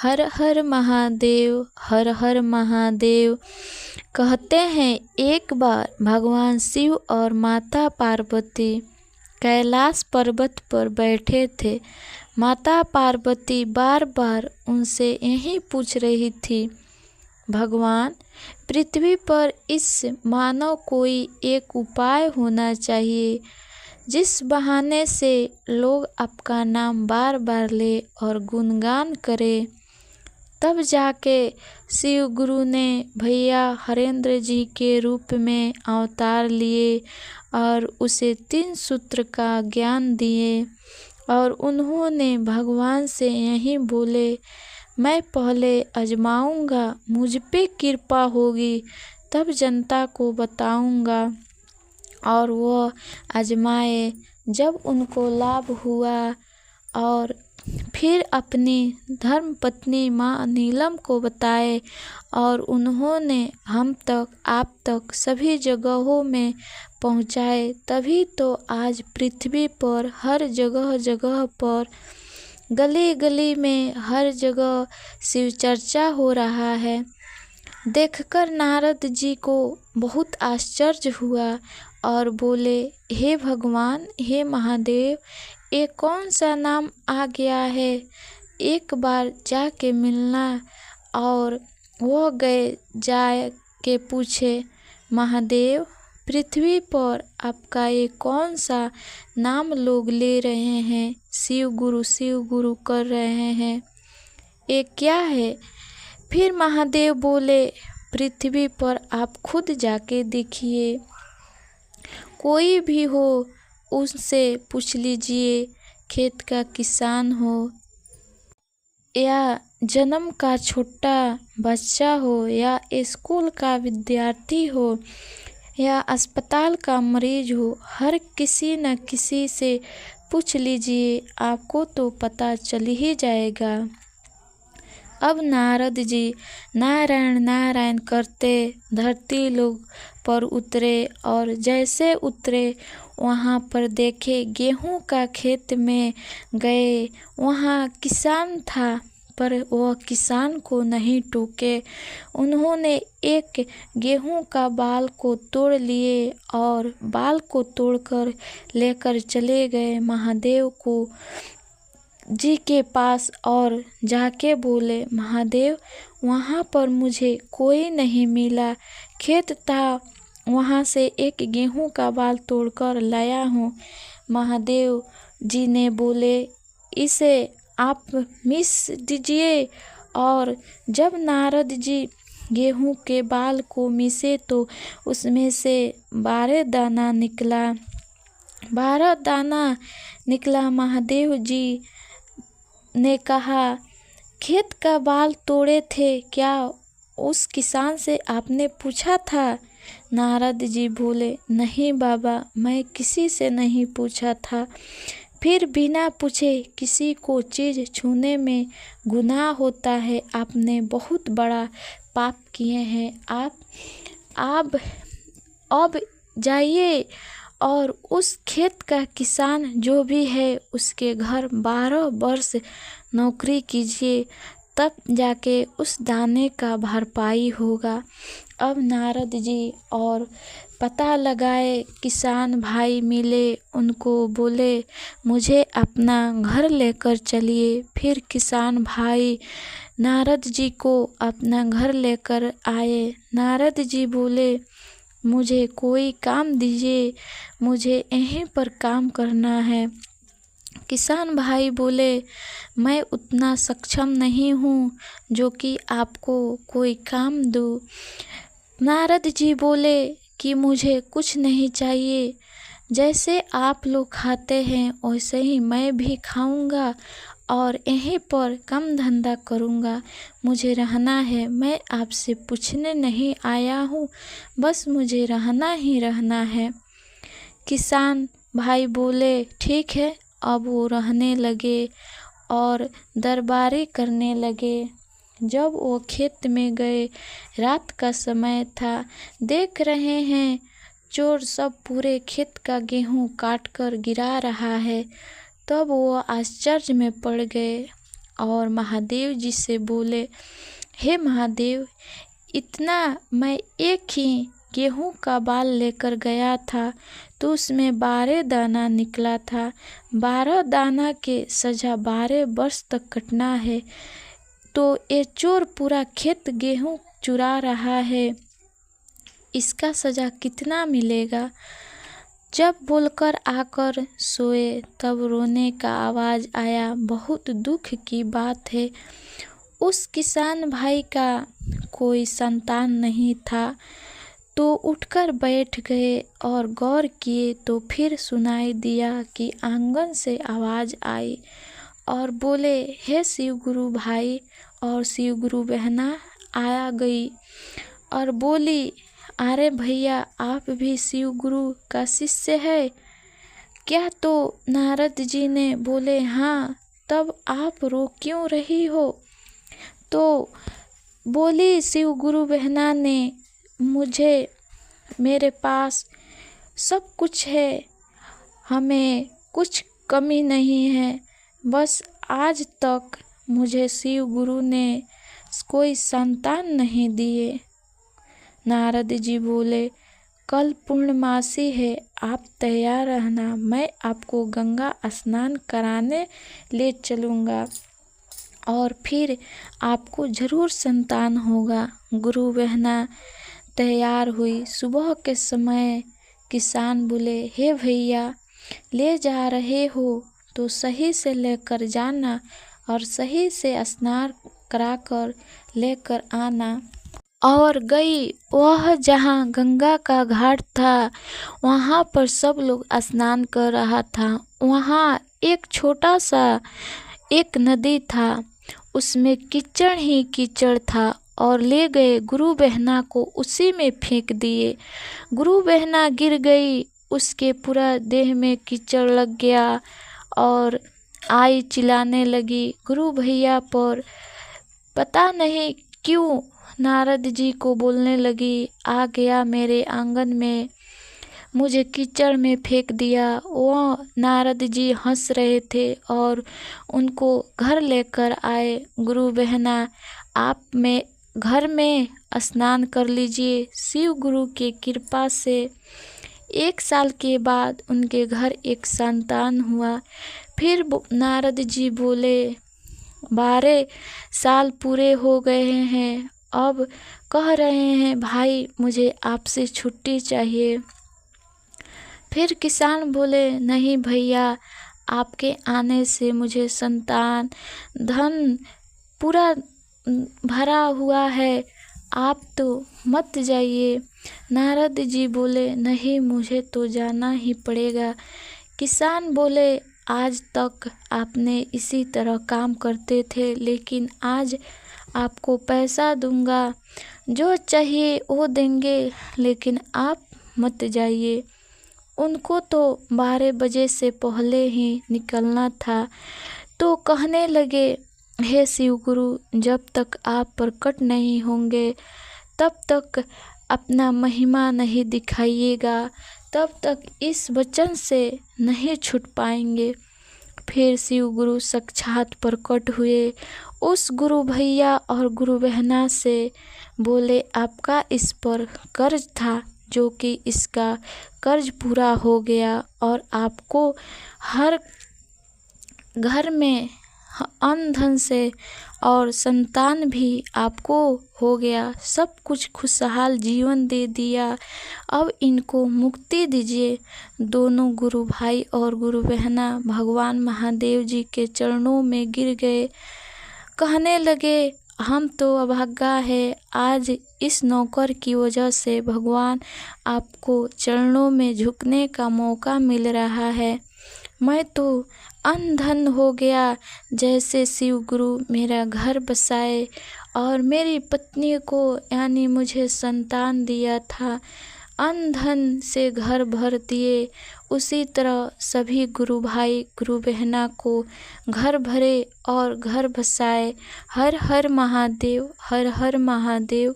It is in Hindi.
हर हर महादेव, हर हर महादेव। कहते हैं एक बार भगवान शिव और माता पार्वती कैलाश पर्वत पर बैठे थे। माता पार्वती बार बार उनसे यही पूछ रही थी, भगवान, पृथ्वी पर इस मानव कोई एक उपाय होना चाहिए जिस बहाने से लोग आपका नाम बार बार ले और गुणगान करें। तब जाके शिव गुरु ने भैया हरेंद्र जी के रूप में अवतार लिए और उसे 3 सूत्र का ज्ञान दिए और उन्होंने भगवान से यही बोले, मैं पहले आजमाऊंगा, मुझ पे कृपा होगी तब जनता को बताऊंगा। और वह आजमाए। जब उनको लाभ हुआ और फिर अपनी धर्मपत्नी माँ नीलम को बताए और उन्होंने हम तक आप तक सभी जगहों में पहुँचाए, तभी तो आज पृथ्वी पर हर जगह जगह पर गली गली में हर जगह शिव चर्चा हो रहा है। देखकर नारद जी को बहुत आश्चर्य हुआ और बोले, हे भगवान, हे महादेव, ये कौन सा नाम आ गया है, एक बार जाके मिलना। और वह गए, जा के पूछे, महादेव, पृथ्वी पर आपका ये कौन सा नाम लोग ले रहे हैं, शिव गुरु कर रहे हैं, ये क्या है। फिर महादेव बोले, पृथ्वी पर आप खुद जाके देखिए, कोई भी हो उससे पूछ लीजिए, खेत का किसान हो या जन्म का छोटा बच्चा हो या स्कूल का विद्यार्थी हो या अस्पताल का मरीज हो, हर किसी न किसी से पूछ लीजिए, आपको तो पता चल ही जाएगा। अब नारद जी नारायण नारायण करते धरती लोग पर उतरे और जैसे उतरे वहाँ पर देखे गेहूं का खेत में गए। वहाँ किसान था पर वह किसान को नहीं टोके। उन्होंने एक गेहूं का बाल को तोड़ लिए और बाल को तोड़कर लेकर चले गए महादेव को जी के पास और जाके बोले, महादेव, वहाँ पर मुझे कोई नहीं मिला, खेत था वहाँ से एक गेहूं का बाल तोड़कर लाया हूँ। महादेव जी ने बोले, इसे आप मिस दीजिए। और जब नारद जी गेहूं के बाल को मिसे तो उसमें से 12 दाना निकला। 12 दाना निकला। महादेव जी ने कहा, खेत का बाल तोड़े थे, क्या उस किसान से आपने पूछा था? नारद जी बोले, नहीं बाबा, मैं किसी से नहीं पूछा था। फिर बिना पूछे किसी को चीज़ छूने में गुनाह होता है। आपने बहुत बड़ा पाप किए हैं। आप अब जाइए और उस खेत का किसान जो भी है उसके घर 12 वर्ष नौकरी कीजिए, तब जाके उस दाने का भरपाई होगा। अब नारद जी और पता लगाए, किसान भाई मिले, उनको बोले, मुझे अपना घर लेकर चलिए। फिर किसान भाई नारद जी को अपना घर लेकर आए। नारद जी बोले, मुझे कोई काम दीजिए, मुझे यहीं पर काम करना है। किसान भाई बोले, मैं उतना सक्षम नहीं हूँ जो कि आपको कोई काम दूँ। नारद जी बोले कि मुझे कुछ नहीं चाहिए, जैसे आप लोग खाते हैं वैसे ही मैं भी खाऊंगा और यहीं पर काम धंधा करूंगा। मुझे रहना है, मैं आपसे पूछने नहीं आया हूँ, बस मुझे रहना ही रहना है। किसान भाई बोले, ठीक है। अब वो रहने लगे और दरबारी करने लगे। जब वो खेत में गए, रात का समय था, देख रहे हैं चोर सब पूरे खेत का गेहूं काट कर गिरा रहा है। तब वो आश्चर्य में पड़ गए और महादेव जी से बोले, हे महादेव, इतना मैं एक ही गेहूं का बाल लेकर गया था तो उसमें 12 दाना निकला था। 12 दाना के सजा 12 वर्ष तक कटना है, तो ये चोर पूरा खेत गेहूं चुरा रहा है, इसका सजा कितना मिलेगा। जब बोलकर आकर सोए तब रोने का आवाज़ आया। बहुत दुख की बात है, उस किसान भाई का कोई संतान नहीं था। तो उठकर बैठ गए और गौर किए तो फिर सुनाई दिया कि आंगन से आवाज़ आई और बोले, हे शिव गुरु भाई और शिव गुरु बहना आया गई और बोली, अरे भैया, आप भी शिव गुरु का शिष्य है क्या? तो नारद जी ने बोले, हाँ। तब आप रो क्यों रही हो? तो बोली शिव गुरु बहना ने, मेरे पास सब कुछ है, हमें कुछ कमी नहीं है, बस आज तक मुझे शिव गुरु ने कोई संतान नहीं दिए। नारद जी बोले, कल पूर्णमासी है, आप तैयार रहना, मैं आपको गंगा स्नान कराने ले चलूँगा और फिर आपको ज़रूर संतान होगा। गुरु बहना तैयार हुई। सुबह के समय किसान बोले, हे भैया, ले जा रहे हो तो सही से लेकर जाना और सही से स्नान कराकर लेकर आना। और गई। वह जहाँ गंगा का घाट था वहाँ पर सब लोग स्नान कर रहा था। वहाँ एक छोटा सा एक नदी था, उसमें कीचड़ ही कीचड़ था और ले गए गुरु बहना को, उसी में फेंक दिए। गुरु बहना गिर गई, उसके पूरा देह में कीचड़ लग गया और आई चिल्लाने लगी गुरु भैया पर। पता नहीं क्यों नारद जी को बोलने लगी, आ गया मेरे आंगन में, मुझे कीचड़ में फेंक दिया। वो नारद जी हंस रहे थे और उनको घर लेकर आए। गुरु बहना, आप में घर में स्नान कर लीजिए। शिव गुरु की कृपा से 1 साल के बाद उनके घर एक संतान हुआ। फिर नारद जी बोले, 12 साल पूरे हो गए हैं, अब कह रहे हैं भाई मुझे आपसे छुट्टी चाहिए। फिर किसान बोले, नहीं भैया, आपके आने से मुझे संतान धन पूरा भरा हुआ है, आप तो मत जाइए। नारद जी बोले, नहीं, मुझे तो जाना ही पड़ेगा। किसान बोले, आज तक आपने इसी तरह काम करते थे, लेकिन आज आपको पैसा दूंगा, जो चाहिए वो देंगे, लेकिन आप मत जाइए। उनको तो 12 बजे से पहले ही निकलना था। तो कहने लगे, हे शिव गुरु, जब तक आप प्रकट नहीं होंगे तब तक अपना महिमा नहीं दिखाइएगा, तब तक इस वचन से नहीं छूट पाएंगे। फिर शिव गुरु साक्षात प्रकट हुए। उस गुरु भैया और गुरु बहना से बोले, आपका इस पर कर्ज था, जो कि इसका कर्ज पूरा हो गया और आपको हर घर में अन्न धन से और संतान भी आपको हो गया, सब कुछ खुशहाल जीवन दे दिया। अब इनको मुक्ति दीजिए। दोनों गुरु भाई और गुरु बहना भगवान महादेव जी के चरणों में गिर गए। कहने लगे, हम तो अभागा है, आज इस नौकर की वजह से भगवान आपको चरणों में झुकने का मौका मिल रहा है। मैं तो अंधन हो गया, जैसे शिव गुरु मेरा घर बसाए और मेरी पत्नी को यानी मुझे संतान दिया था, अंधन से घर भर दिए, उसी तरह सभी गुरु भाई गुरु बहना को घर भरे और घर बसाए। हर हर महादेव, हर हर महादेव।